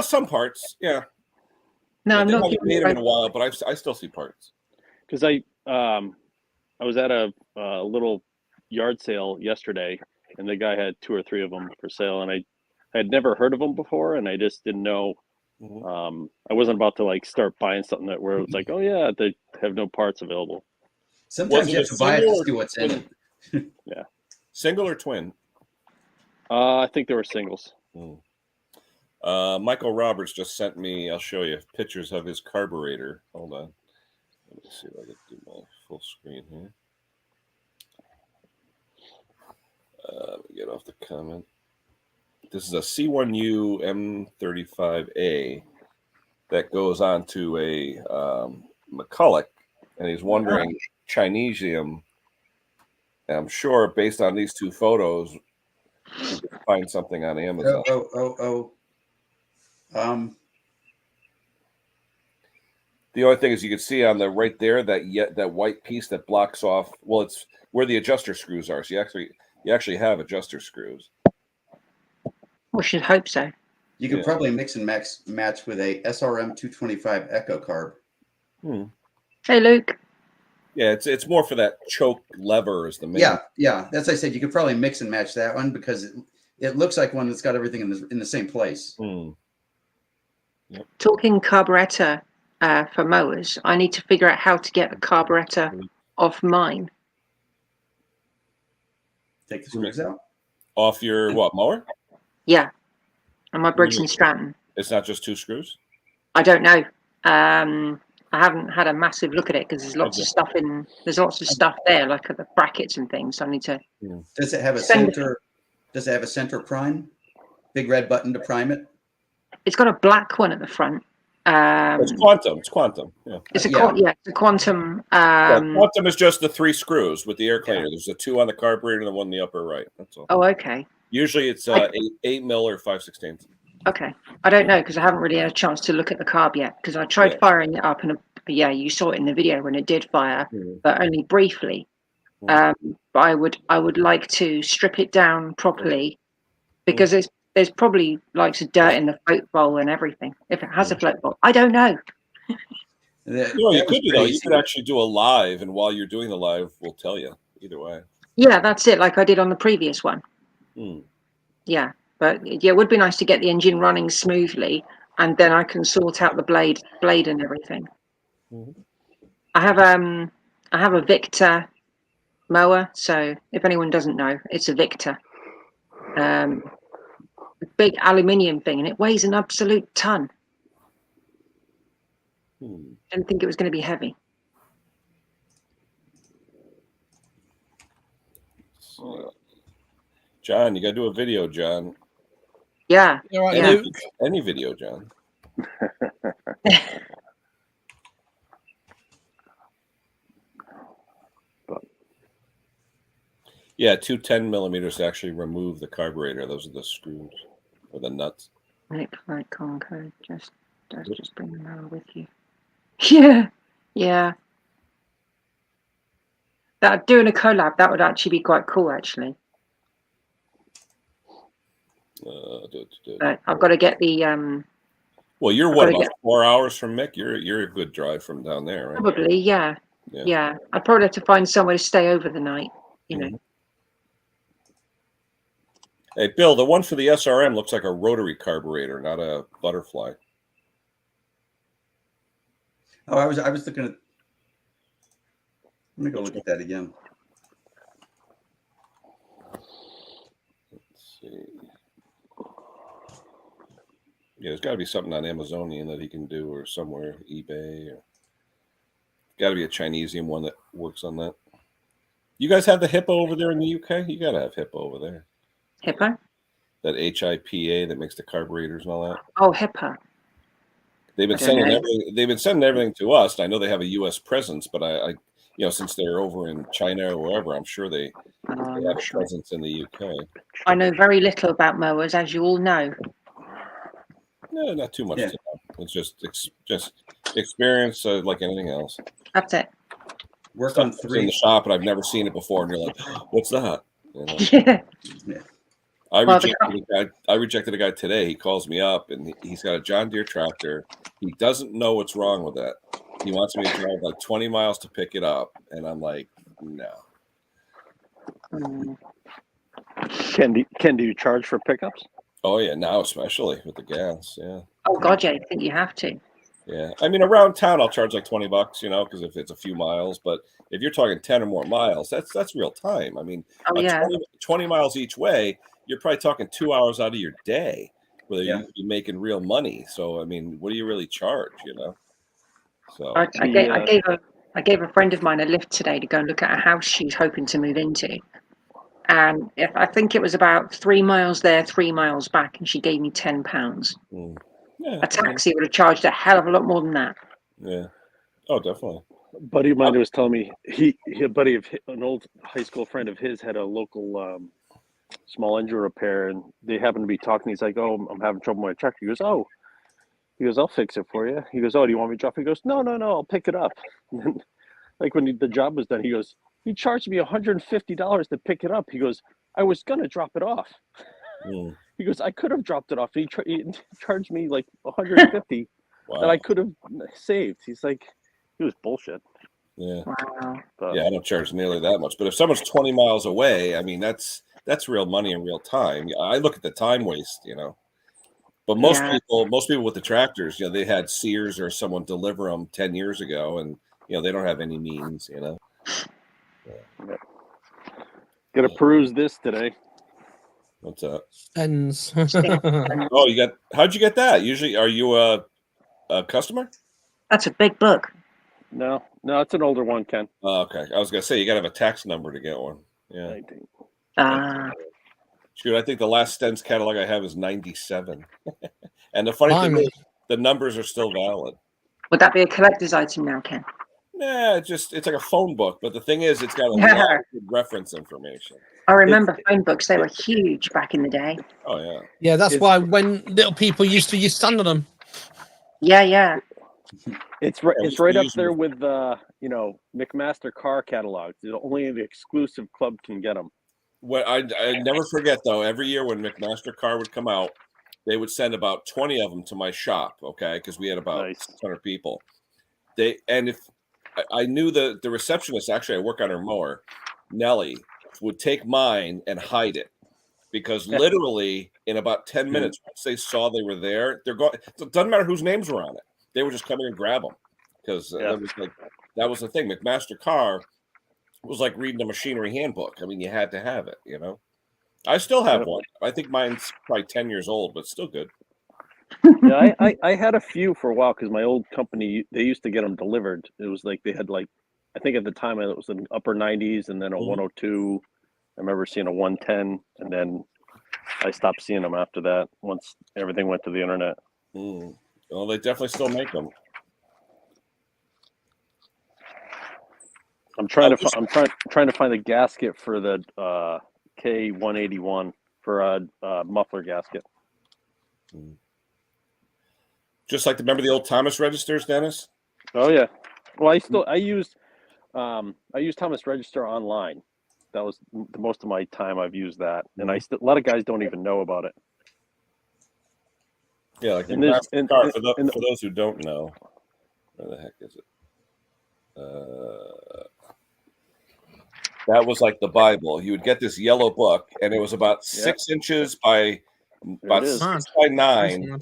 some parts. Yeah. No, I'm not. I haven't made them in a while, but I still see parts. Because I was at a little yard sale yesterday, and the guy had 2 or 3 of them for sale, and I had never heard of them before, and I just didn't know I wasn't about to like start buying something that where it's like, oh yeah, they have no parts available. Sometimes you have to buy it to see what's in it. Yeah. Single or twin? I think there were singles. Michael Roberts just sent me, I'll show you pictures of his carburetor. Hold on. Let me see if I can do my full screen here. Let me get off the comment. This is a C1U M35A that goes on to a McCulloch, and he's wondering Chinesium. And I'm sure based on these two photos, you can find something on Amazon. The only thing is you can see on the right there that white piece that blocks off. Well, it's where the adjuster screws are. So you actually have adjuster screws. We should hope so. You could probably mix and match with a SRM 225 Echo carb. Hey, Luke. Yeah, it's more for that choke lever is the main. Yeah. That's what I said. You could probably mix and match that one because it looks like one that's got everything in the same place. Yep. Talking carburetor for mowers, I need to figure out how to get the carburetor off mine. Take the screws out. Off your what, mower? Yeah, and my Briggs and Stratton. It's not just two screws? I don't know. I haven't had a massive look at it because there's lots of stuff in. There's lots of stuff there, like the brackets and things. So I need to. Does it have a center? Does it have a center prime? Big red button to prime it. It's got a black one at the front. It's quantum. It's quantum. Yeah. It's a it's a quantum. Quantum is just the three screws with the air cleaner. There's the two on the carburetor and the one in the upper right. That's all. Oh, okay. Usually it's 8 mil or 5/16. Okay, I don't know because I haven't really had a chance to look at the carb yet because I tried firing it up and you saw it in the video when it did fire, but only briefly. But I would like to strip it down properly because there's probably like dirt in the float bowl and everything. If it has a float bowl, I don't know. You could do though. You could actually do a live, and while you're doing the live, we'll tell you either way. Yeah, that's it. Like I did on the previous one. Yeah, but it would be nice to get the engine running smoothly, and then I can sort out the blade and everything. I have a Victor mower, so if anyone doesn't know, it's a Victor. A big aluminium thing, and it weighs an absolute ton. Didn't think it was going to be heavy. John, you got to do a video, John. Yeah. Any video, John. Yeah, 210 millimeters to actually remove the carburetor. Those are the screws or the nuts. Like Concord, just bring them over with you. Yeah. That doing a collab, that would actually be quite cool, actually. I've got to get the Well, you're what, about 4 hours from Mick? You're a good drive from down there, right? Probably, yeah. I'd probably have to find somewhere to stay over the night, you know. Hey, Bill, the one for the SRM looks like a rotary carburetor, not a butterfly. Oh, I was looking at. Let me go look at that again. Let's see. Yeah, there's got to be something on Amazonian that he can do, or somewhere, eBay, or got to be a Chinesium one that works on that. You guys have the Hippo over there in the UK? You got to have Hippo over there. Hippo? That HIPA that makes the carburetors and all that. Oh, Hippo. They've been sending everything. They've been sending everything to us. I know they have a U.S. presence, but I since they're over in China or wherever, I'm sure they have a presence in the UK. I know very little about mowers, as you all know. No, not too much. To know. It's just experience, like anything else. That's it. Work on 3 in the shop, and I've never seen it before, and you're like, "What's that?" You know? Yeah. I rejected a guy today. He calls me up, and he's got a John Deere tractor. He doesn't know what's wrong with that. He wants me to drive like 20 miles to pick it up, and I'm like, no. Ken, do you charge for pickups? Oh yeah, now especially with the gas. Yeah. Oh God, yeah, I think you have to. Yeah, I mean around town I'll charge like $20, you know, because if it's a few miles. But if you're talking 10 or more miles, that's real time. I mean, Oh yeah. 20 miles each way, you're probably talking 2 hours out of your day where Yeah. you could be making real money. So I mean, what do you really charge? You know. So I gave a friend of mine a lift today to go and look at a house she's hoping to move into. And if I think it was about 3 miles there, 3 miles back, and she gave me £10. yeah, A taxi would have charged a hell of a lot more than that. yeah. Oh, definitely. A buddy of mine was telling me an old high school friend of his had a local small engine repair, and they happened to be talking. He's like, "Oh, I'm having trouble with my truck." He goes, "Oh," he goes, "I'll fix it for you." He goes, "Oh, do you want me to drop it?" He goes, "No, I'll pick it up." And then, like when the job was done, he goes, "He charged me $150 to pick it up." He goes, "I was gonna drop it off." He goes, "I could have dropped it off. He charged me like $150 Wow. that I could have saved." He's like, it was bullshit. Yeah. Wow. But, Yeah, I don't charge nearly that much. But if someone's 20 miles away, I mean, that's real money in real time. I look at the time waste, you know. But most people with the tractors, you know, they had Sears or someone deliver them 10 years ago, and you know they don't have any means, you know. yeah. Gotta peruse this today. What's that? Ends. Oh, how'd you get that? Usually, are you a customer? That's a big book. No, it's an older one, Ken. Oh, okay. I was gonna say you gotta have a tax number to get one. Yeah. 19. Shoot, I think the last Stens catalog I have is 97. And the funny thing is, the numbers are still valid. Would that be a collector's item now, Ken? Nah, it's like a phone book, but the thing is, it's got a lot of reference information. I remember phone books; they were huge back in the day. Oh yeah, yeah. That's why when little people used to stand on them. Yeah. It's right up there with McMaster car catalogs. Only the exclusive club can get them. What I never forget though, every year when McMaster car would come out, they would send about 20 of them to my shop, okay, because we had about 600 people. If I knew the receptionist, actually I work on her mower, Nellie, would take mine and hide it, because literally in about 10 minutes, once they saw they were there, they're going. It doesn't matter whose names were on it; they would just come in and grab them, because that was the thing. McMaster car was like reading a machinery handbook. I mean, you had to have it, you know. I still have one. I think mine's probably 10 years old, but still good. Yeah, I had a few for a while because my old company, they used to get them delivered. It was like they had I think at the time it was an upper 90s and then a 102. I remember seeing a 110, and then I stopped seeing them after that once everything went to the internet. Well, they definitely still make them. I'm trying to find a gasket for the K181 for a muffler gasket. Just like remember the old Thomas registers, Dennis? Oh yeah. Well, I used Thomas Register online. That was the most of my time I've used that, and a lot of guys don't even know about it. Yeah, like for those who don't know, where the heck is it? That was like the Bible. You would get this yellow book, and it was about 6 inches by 6 by 9,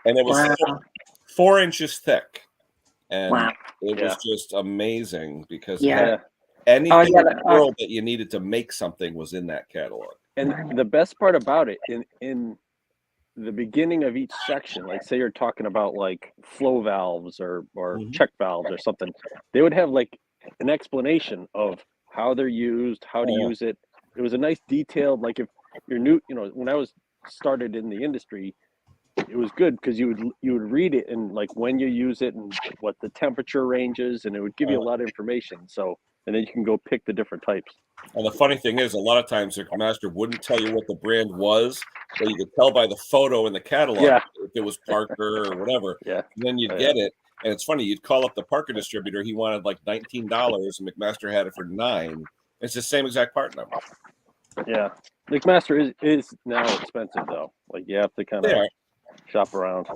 and it was 4 inches thick, and it was just amazing because anything in the world that you needed to make something was in that catalog. And the best part about it, in the beginning of each section, like say you're talking about like flow valves or check valves or something, they would have like an explanation of how they're used, how to use it. It was a nice detailed, like if you're new, when I was started in the industry, it was good because you would read it and like when you use it and what the temperature range is, and it would give you a lot of information. So, and then you can go pick the different types. And the funny thing is, a lot of times the master wouldn't tell you what the brand was, but you could tell by the photo in the catalog if it was Parker or whatever. Yeah. And then you'd get it. And it's funny, you'd call up the Parker distributor, he wanted like $19, and McMaster had it for $9. It's the same exact part number. Yeah. McMaster is now expensive though. Like you have to kind of shop around.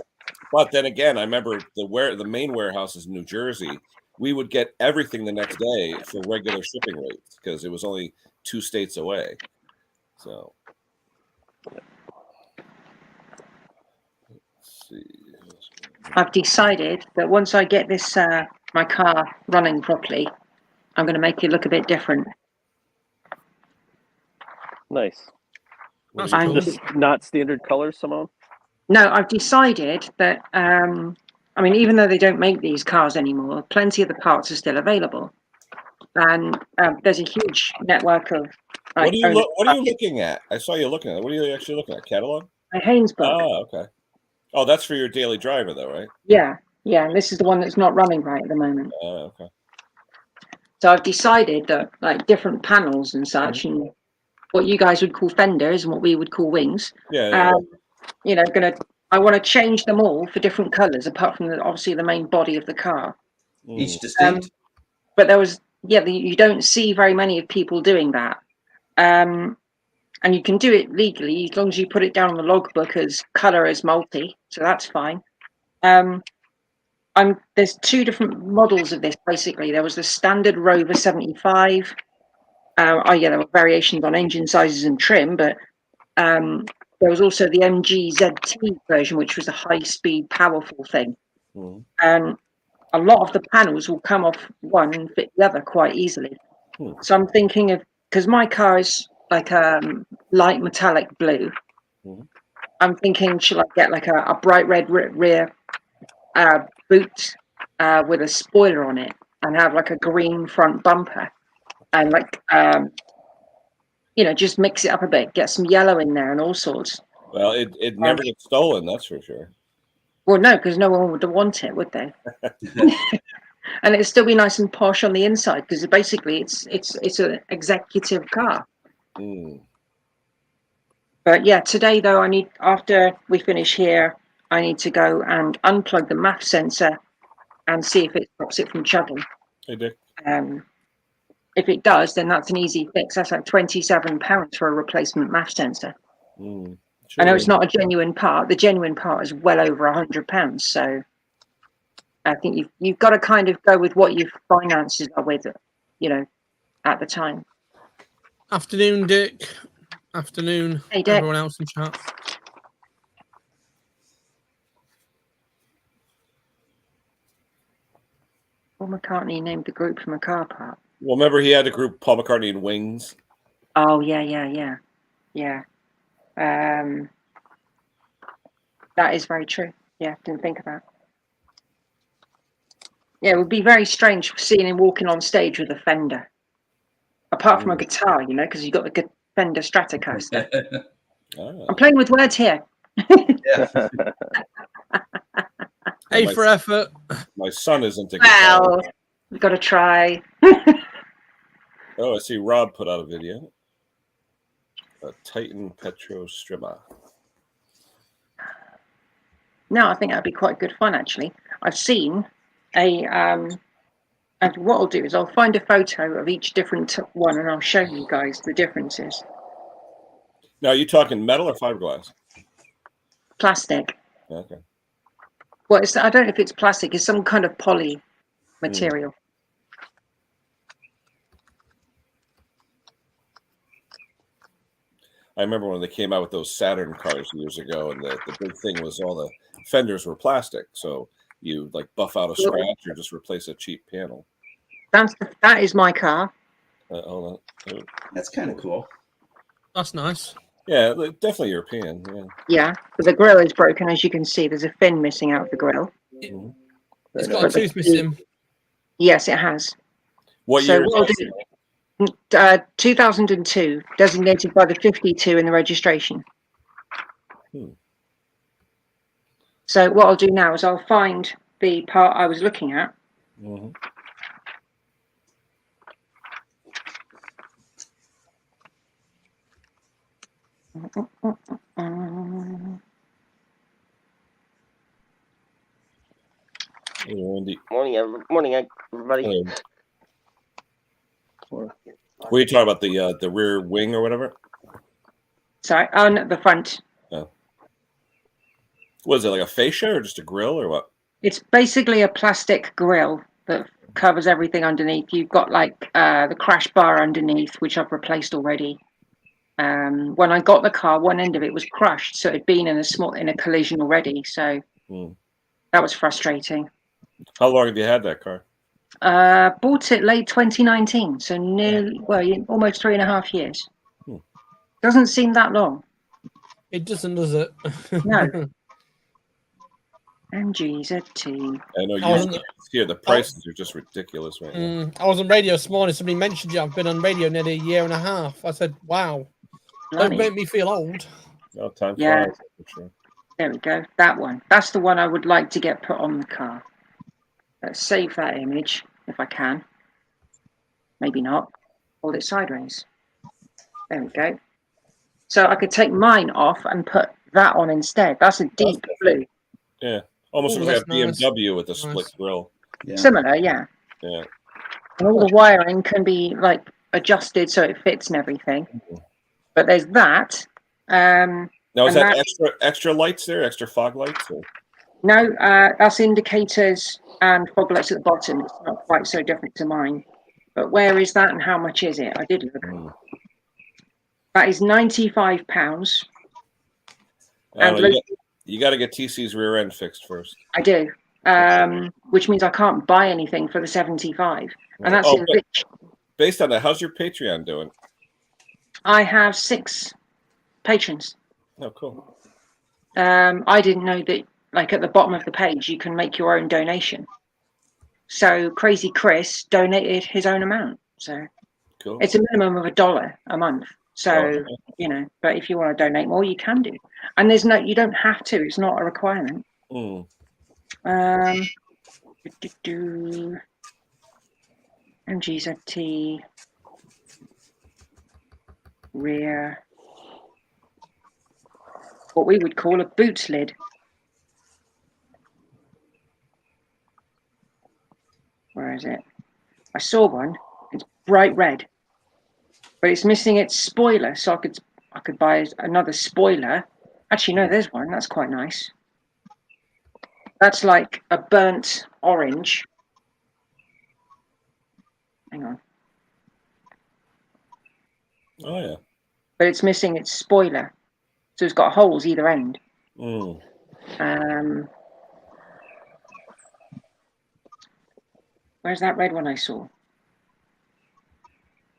But then again, I remember the main warehouse is in New Jersey. We would get everything the next day for regular shipping rates because it was only 2 states away. So see. I've decided that once I get this my car running properly, I'm going to make it look a bit different. Nice. That's I'm cool. Just not standard colors, Simone? No, I've decided that, I mean, even though they don't make these cars anymore, plenty of the parts are still available. And there's a huge network of. What are you looking at? I saw you looking at it. What are you actually looking at? Catalog? Hainesburg. Oh, okay. Oh, that's for your daily driver, though, right? Yeah. And this is the one that's not running right at the moment. Oh, okay. So I've decided that, like, different panels and such, and what you guys would call fenders and what we would call wings. Yeah. You know, I want to change them all for different colours, apart from obviously the main body of the car. Each distinct. But there was, you don't see very many of people doing that. And you can do it legally as long as you put it down on the logbook as colour as multi, so that's fine. There's two different models of this, basically. There was the standard Rover 75. There were variations on engine sizes and trim, but there was also the MG ZT version, which was a high-speed, powerful thing. And a lot of the panels will come off one and fit the other quite easily. So I'm thinking of, because my car is like light metallic blue, I'm thinking, should I get like a bright red rear boot with a spoiler on it and have like a green front bumper and like just mix it up a bit, get some yellow in there and all sorts. Well, it never gets stolen, that's for sure. Well, no, because no one would want it, would they? And it'd still be nice and posh on the inside, because basically it's an executive car. But yeah, today though, after we finish here, I need to go and unplug the MAF sensor and see if it stops it from chugging. Hey, Dick. If it does, then that's an easy fix. That's like £27 for a replacement MAF sensor. Sure. I know it's not a genuine part. The genuine part is well over £100. So I think you've got to kind of go with what your finances are with, at the time. Afternoon, Dick. Afternoon, hey, Dick. Everyone else in chat. Paul McCartney named the group from a car part. Well, remember he had a group, Paul McCartney and Wings. Oh yeah. That is very true. Yeah, didn't think of that. Yeah, it would be very strange seeing him walking on stage with a Fender. Apart from a guitar, because you've got the Fender Stratocaster. I'm playing with words here. A for effort. My son isn't a guitar. Well, we've got to try. Oh, I see Rob put out a video. A Titan Petro Strima. No, I think that'd be quite good fun, actually. I've seen and what I'll do is I'll find a photo of each different one and I'll show you guys the differences. Now, are you talking metal or fiberglass? Plastic. Okay. Well, I don't know if it's plastic. It's some kind of poly material. I remember when they came out with those Saturn cars years ago, and the big thing was all the fenders were plastic. So you like buff out a scratch or just replace a cheap panel. That is my car. Hold on. That's kind of cool. That's nice. Yeah, definitely European. Yeah, but the grill is broken, as you can see. There's a fin missing out of the grill. It's got a tooth missing. Yes, it has. What year? 2002, designated by the 52 in the registration. So what I'll do now is I'll find the part I was looking at. Morning, everybody. Were you talking about the rear wing or whatever? Sorry, on the front. Oh. Was it like a fascia or just a grill or what? It's basically a plastic grill that covers everything underneath. You've got like the crash bar underneath, which I've replaced already. When I got the car, one end of it was crushed, so it had been in a collision already. So That was frustrating. How long have you had that car? Bought it late 2019, so nearly, almost 3.5 years. Doesn't seem that long. It doesn't, does it? No. MGZT. I know you here. The prices are just ridiculous right now. I was on radio this morning. Somebody mentioned you. I've been on radio nearly a year and a half. I said, "Wow, don't make me feel old." Oh, time flies. For sure. There we go. That one. That's the one I would like to get put on the car. Let's save that image if I can. Maybe not. Hold it sideways. There we go. So I could take mine off and put that on instead. That's a deep blue. Yeah. Almost like a BMW with a split grille. Yeah. Similar, yeah. Yeah. And all the wiring can be like adjusted so it fits and everything. But there's that. Now is that extra lights there? Extra fog lights? Or? No, that's indicators and fog lights at the bottom. It's not quite so different to mine. But where is that and how much is it? I did look. That is £95. You got to get TC's rear end fixed first. I do, which means I can't buy anything for the 75, and that's based on that. How's your Patreon doing? I have 6 patrons. Oh, cool. I didn't know that. Like at the bottom of the page, you can make your own donation. So Crazy Chris donated his own amount. So cool. It's a minimum of $1 a month. So, but if you want to donate more, you can do. And you don't have to. It's not a requirement. MGZT rear. What we would call a boot lid. Where is it? I saw one. It's bright red. But it's missing its spoiler, so I could buy another spoiler. Actually, no, there's one. That's quite nice. That's like a burnt orange. Hang on. Oh yeah. But it's missing its spoiler, so it's got holes either end. Where's that red one I saw?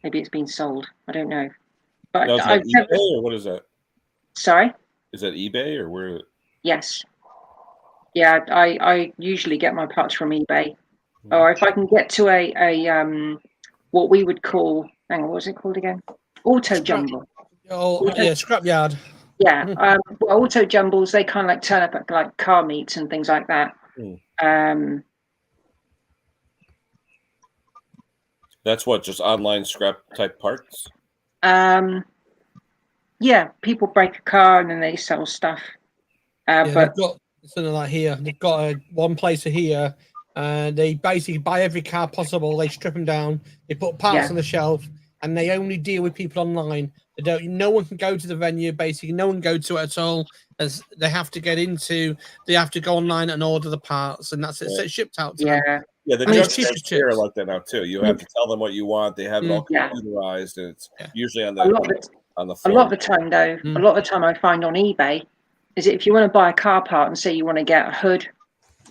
Maybe it's been sold. I don't know. But is that eBay or what is that? Sorry? Is that eBay or where? Yes. Yeah, I usually get my parts from eBay. Or if I can get to a what we would call, hang on, what was it called again? Auto Jumble. Scrapyard. Yeah. Auto Jumbles, they kind of like turn up at like car meets and things like that. That's what, just online scrap type parts? Yeah, people break a car and then they sell stuff. But they've got something like here. They've got one place here. They basically buy every car possible. They strip them down. They put parts on the shelf, and they only deal with people online. They don't. No one can go to the venue. Basically, no one can go to it at all. As they have to get into. They have to go online and order the parts, and that's it. So it's shipped out to them. Yeah, the judges are like that now too. You have to tell them what you want. They have it all computerized, and it's usually on the phone. A lot of the time, though, a lot of the time I find on eBay is that if you want to buy a car part and say you want to get a hood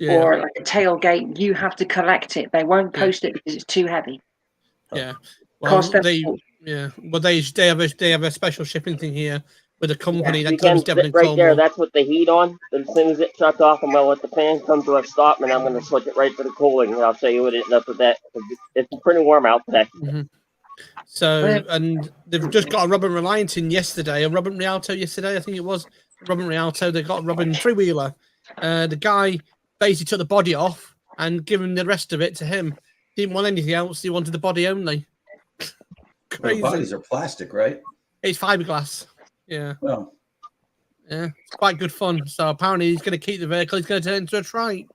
or like a tailgate, you have to collect it. They won't post it because it's too heavy. Yeah, well, they have a special shipping thing here with a company that comes down right there. That's with the heat on. As soon as it shuts off, I'm gonna let the fan come to a stop, and I'm gonna switch it right to the cooling. And I'll show you what it does with that. It's pretty warm out today. So, and they've just got a Robin Reliant in yesterday, a Robin Rialto yesterday, I think it was. Robin Rialto, they got a Robin three-wheeler. The guy basically took the body off and given the rest of it to him. Didn't want anything else. He wanted the body only. Crazy. The bodies are plastic, right? It's fiberglass. Yeah. Well. Yeah, it's quite good fun. So apparently he's going to keep the vehicle. He's going to turn it into a trike.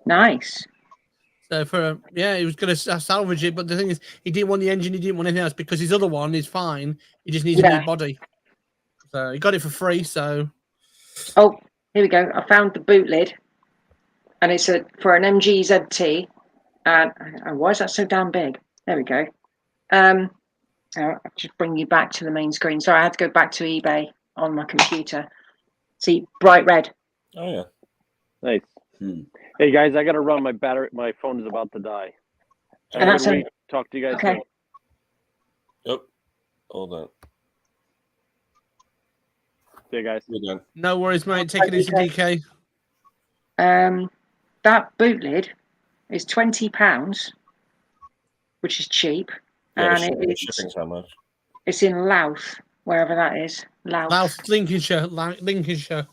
Nice. So he was going to salvage it, but the thing is, he didn't want the engine. He didn't want anything else because his other one is fine. He just needs a new body. So he got it for free. So. Oh, here we go. I found the boot lid, and it's for an MGZT. And why is that so damn big? There we go. I'll just bring you back to the main screen. Sorry, I had to go back to eBay on my computer. See, bright red. Oh yeah. Nice. Hey guys, I gotta run. My phone is about to die. And that's we talk to you guys. Okay. Soon. Yep. Hold on. See you guys. We're done. No worries, mate. Take it easy, DK. That boot lid is £20, which is cheap, Yeah, and the shipping's how much? it's in Louth, wherever that is. Louth, Lincolnshire. Lincolnshire.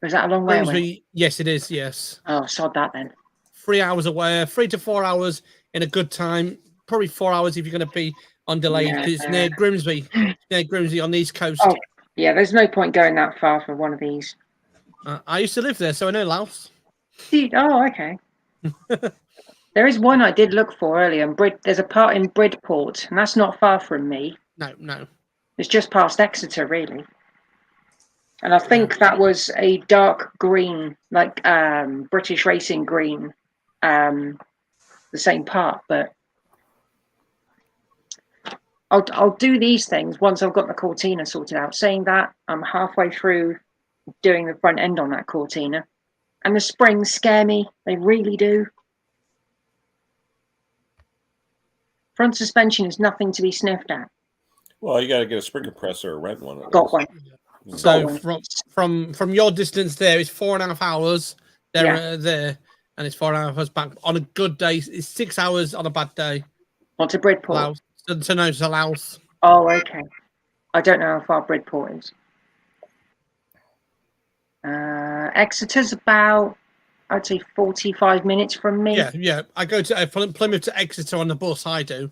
Is that a long way away? Grimsby, yes, it is. Yes. Oh, sod that then. 3 hours away. 3 to 4 hours in a good time. Probably 4 hours if you're going to be on delay because it's near Grimsby. Near Grimsby on the east coast. Oh, yeah. There's no point going that far for one of these. I used to live there, so I know Louth. Oh, okay. There is one I did look for earlier. And there's a part in Bridport, and that's not far from me. No. It's just past Exeter, really. And I think that was a dark green, like British Racing green, the same part. But I'll do these things once I've got the Cortina sorted out. Saying that, I'm halfway through doing the front end on that Cortina. And the springs scare me. They really do. Front suspension is nothing to be sniffed at. Well, you got to get a spring compressor or rent one. Got one. So from your distance there, it's 4.5 hours. There, and it's 4.5 hours back. On a good day, it's 6 hours on a bad day. On to Bridport. To Louth. Oh, okay. I don't know how far Bridport is. Exeter's about, I'd say, 45 minutes from me. Yeah. I go to Plymouth to Exeter on the bus. I do.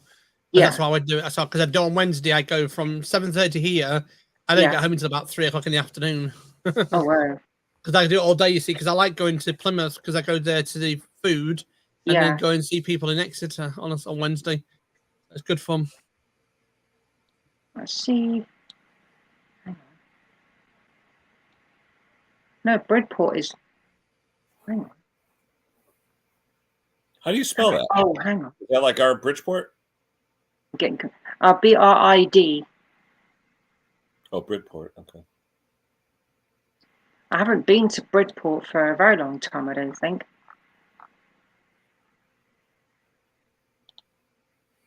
Yeah. That's why I would do it. That's because I do on Wednesday. I go from 7:30 here. I don't get home until about 3 o'clock in the afternoon. Oh wow! Because I do it all day, you see. Because I like going to Plymouth because I go there to the food and then go and see people in Exeter on Wednesday. It's good fun. Let's see. Hang on. No, Bridport is. Hang on. How do you spell that? Oh, hang on. Is that like our Bridgeport? I'm getting BRID. Oh, Bridport. Okay. I haven't been to Bridport for a very long time, I don't think.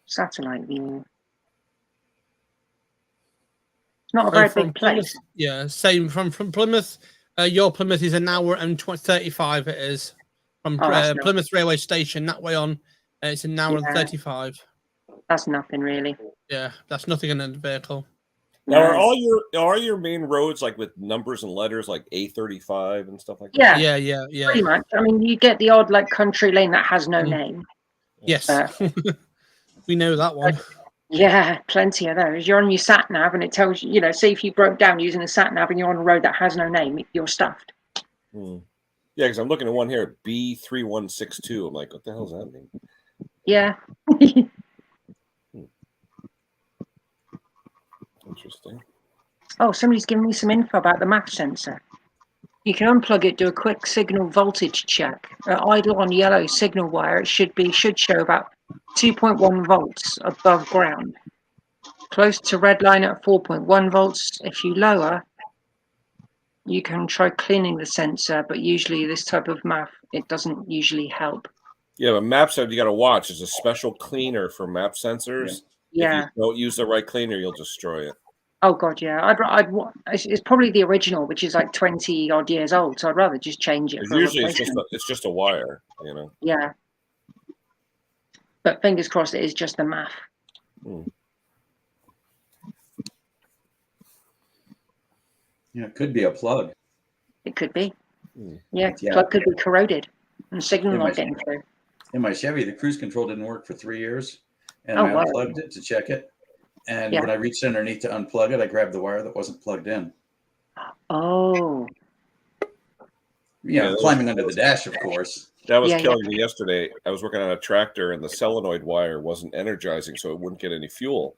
Satellite view. It's not a very big place. Plymouth, same from Plymouth. Your Plymouth is an hour and 35. It is from Plymouth railway station that way on. It's an hour and 35. That's nothing really. Yeah, that's nothing in a vehicle. Now, are your main roads like with numbers and letters like A35 and stuff like that? Yeah. Pretty much. I mean, you get the odd like country lane that has no name. Yes, we know that one. Yeah, plenty of those. You're on your sat nav and it tells you, say if you broke down using a sat nav and you're on a road that has no name, you're stuffed. Yeah, because I'm looking at one here, B3162. I'm like, what the hell does that mean? Yeah. Interesting. Oh, somebody's giving me some info about the MAF sensor. You can unplug it, do a quick signal voltage check. Idle on yellow signal wire, it should show about 2.1 volts above ground. Close to red line at 4.1 volts. If you lower, you can try cleaning the sensor, but usually this type of MAF, it doesn't usually help. Yeah, but map sensor you got to watch. There's a special cleaner for map sensors. Yeah. If you don't use the right cleaner, you'll destroy it. Oh god, yeah. It's probably the original, which is like 20 odd years old. So I'd rather just change it. Usually, it's just a wire, Yeah. But fingers crossed, it is just the MAF. Yeah, it could be a plug. It could be. Yeah, plug could be corroded and signal not getting through. In my Chevy, the cruise control didn't work for 3 years, and I unplugged it to check it. And when I reached underneath to unplug it, I grabbed the wire that wasn't plugged in. Oh. Climbing under the dash, of course. That was killing me yesterday. I was working on a tractor, and the solenoid wire wasn't energizing, so it wouldn't get any fuel.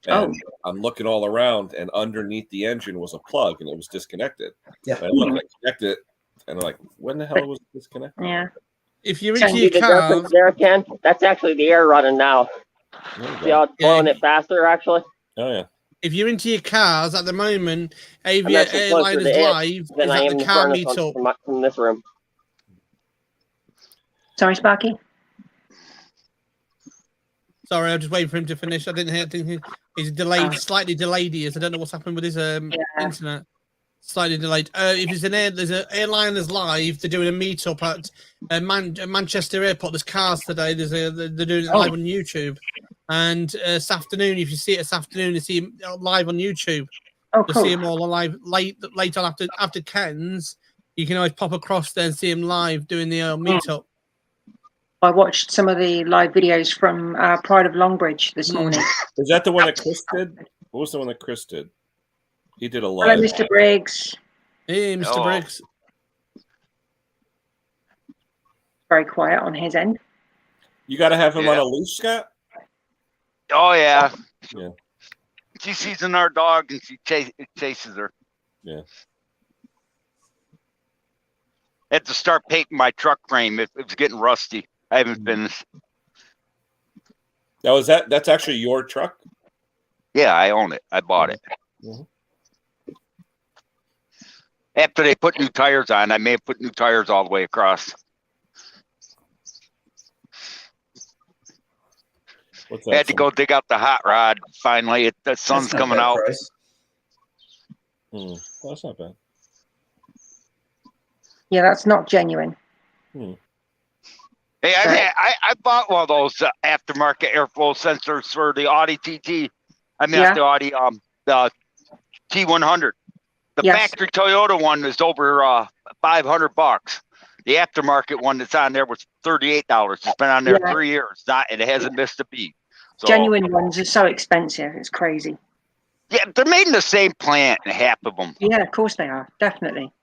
And I'm looking all around, and underneath the engine was a plug, and it was disconnected. Yeah. And I looked, I connected it, and I'm like, when the hell was it disconnected? Yeah. If you're into your car, there, Ken, that's actually the air running now. See how it's blowing it faster, actually? Oh, yeah. If you're into your cars at the moment, Airliners Live is at the car meetup. From this room. Sorry, Sparky. Sorry, I'm just waiting for him to finish. I didn't hear. He's delayed, slightly delayed. He is. I don't know what's happened with his internet. Slightly delayed. If it's there's an airliners live. They're doing a meetup at Manchester Airport. There's cars today. They're doing it live on YouTube. And this afternoon, if you see it this afternoon, you see him live on YouTube. Oh, You'll cool. see him all live late on after Ken's. You can always pop across there and see him live doing the meetup. I watched some of the live videos from Pride of Longbridge this morning. Is that the one that Chris did? What was the one that Chris did? He did a Hello, live. Mr. Briggs. Hey, Mr. Briggs. Very quiet on his end. You got to have him on a leash, Scott? Oh, yeah. Yeah. She sees our dog and she chases her. Yeah. I had to start painting my truck frame. It was getting rusty. I haven't finished. Now, that's actually your truck? Yeah, I own it. I bought it. Mm-hmm. After they put new tires on, I may have put new tires all the way across. What's I that? had to go dig out the hot rod. Finally, the sun's That's not coming bad out. price. Well, that's not bad. Yeah, that's not genuine. Hey, I bought one of those aftermarket airflow sensors for the Audi TT. I mean, not the Audi, the T100. The factory Toyota one is over $500. The aftermarket one that's on there was $38. It's been on there 3 years. It hasn't missed a beat. So, genuine ones are so expensive. It's crazy. Yeah, they're made in the same plant, half of them. Yeah, of course they are. Definitely.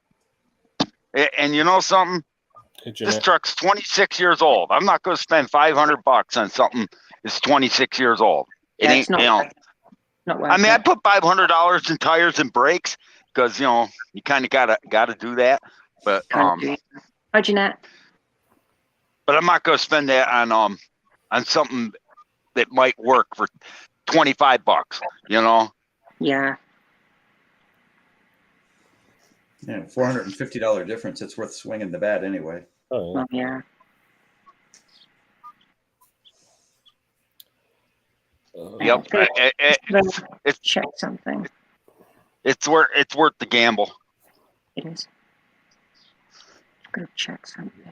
And you know something? This truck's 26 years old. I'm not going to spend $500 on something that's 26 years old. It ain't, it's not, you know. Not worth I mean, it. I put $500 in tires and brakes because you kind of gotta do that. But Hi, Jeanette. But I'm not going to spend that on something that might work for $25. Yeah. Yeah, $450 difference. It's worth swinging the bat anyway. Oh, yeah. Yep. It's check something. It's worth the gamble. It is. Go check something.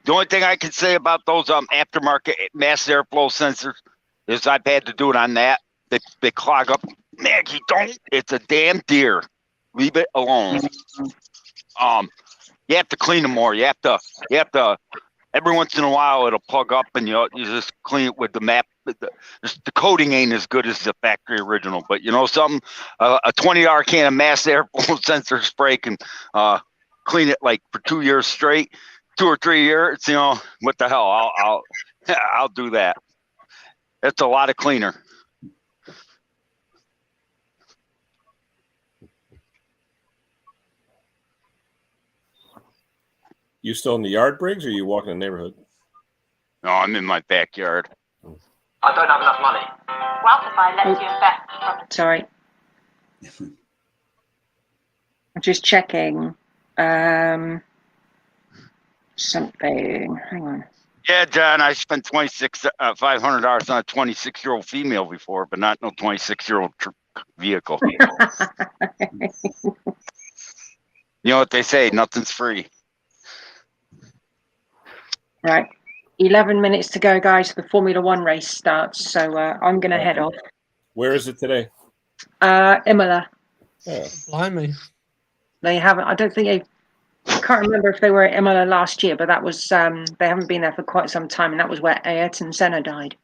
The only thing I can say about those aftermarket mass airflow sensors is I've had to do it on that. They clog up. Man, you don't. It's a damn deer. Leave it alone. You have to clean them more. You have to. Every once in a while, it'll plug up, and you just clean it with the map. The coating ain't as good as the factory original, but you know something? A $20 can of mass airflow sensor spray can clean it like for 2 years straight, 2 or 3 years. What the hell? I'll do that. It's a lot of cleaner. You still in the yard, Briggs, or are you walking the neighborhood? No, I'm in my backyard. I don't have enough money. Well, if I let you bet. Sorry. I'm just checking something. Hang on. Yeah, John, I spent $500 on a 26-year-old female before, but not no 26-year-old vehicle. You know what they say? Nothing's free. Right. 11 minutes to go, guys. The Formula One race starts, so I'm going to head off. Where is it today? Imola. Oh. Blimey. They haven't. I don't think I can't remember if they were at Imola last year, but that was they haven't been there for quite some time, and that was where Ayrton Senna died.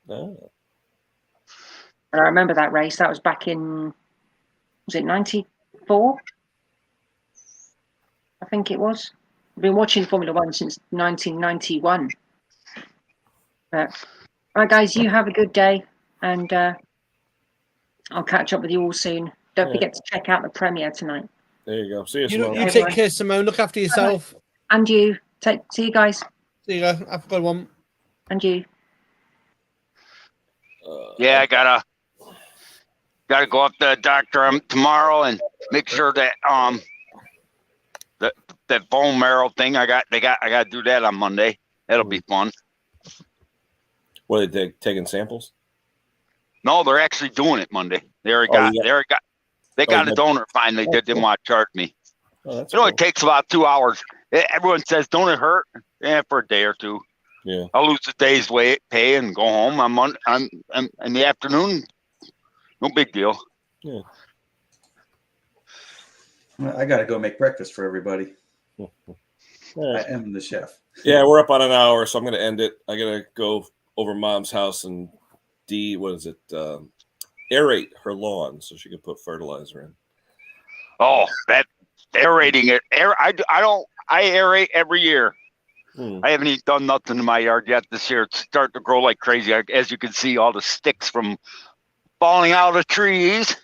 Oh. And I remember that race. That was back in, was it 94? I think it was. I've been watching Formula One since 1991. But, all right, guys, you have a good day, and I'll catch up with you all soon. Don't forget to check out the premiere tonight. There you go. See you, You Simone. take care, Simone. Look after yourself. And you. See you guys. See you. Have a good one. And you. Yeah, I gotta go up to the doctor tomorrow and make sure that the that bone marrow thing. I got to do that on Monday. That'll be fun. What, are they taking samples? No, they're actually doing it Monday. They got a donor finally. They didn't want to charge me. Oh, that's It takes about 2 hours. Everyone says, don't it hurt? Yeah, for a day or two. Yeah. I'll lose a day's pay and go home. I'm in the afternoon. No big deal. Yeah. I got to go make breakfast for everybody. Right. I am the chef. Yeah, we're up on an hour, so I'm going to end it. I got to go over Mom's house and aerate her lawn so she can put fertilizer in. Oh, that aerating it. I aerate every year. I haven't even done nothing in my yard yet this year. It's starting to grow like crazy. As you can see, all the sticks from falling out of trees.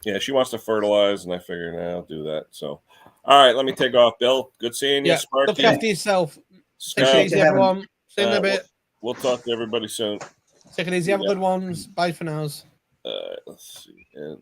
Yeah, she wants to fertilize, and I figured I'll do that. So, all right, let me take off, Bill. Good seeing you, Yeah, Sparky. look after yourself. Scott, Take it easy, everyone. See you in a bit. We'll talk to everybody soon. Take it easy. Have a good ones. Bye for now. Let's see. And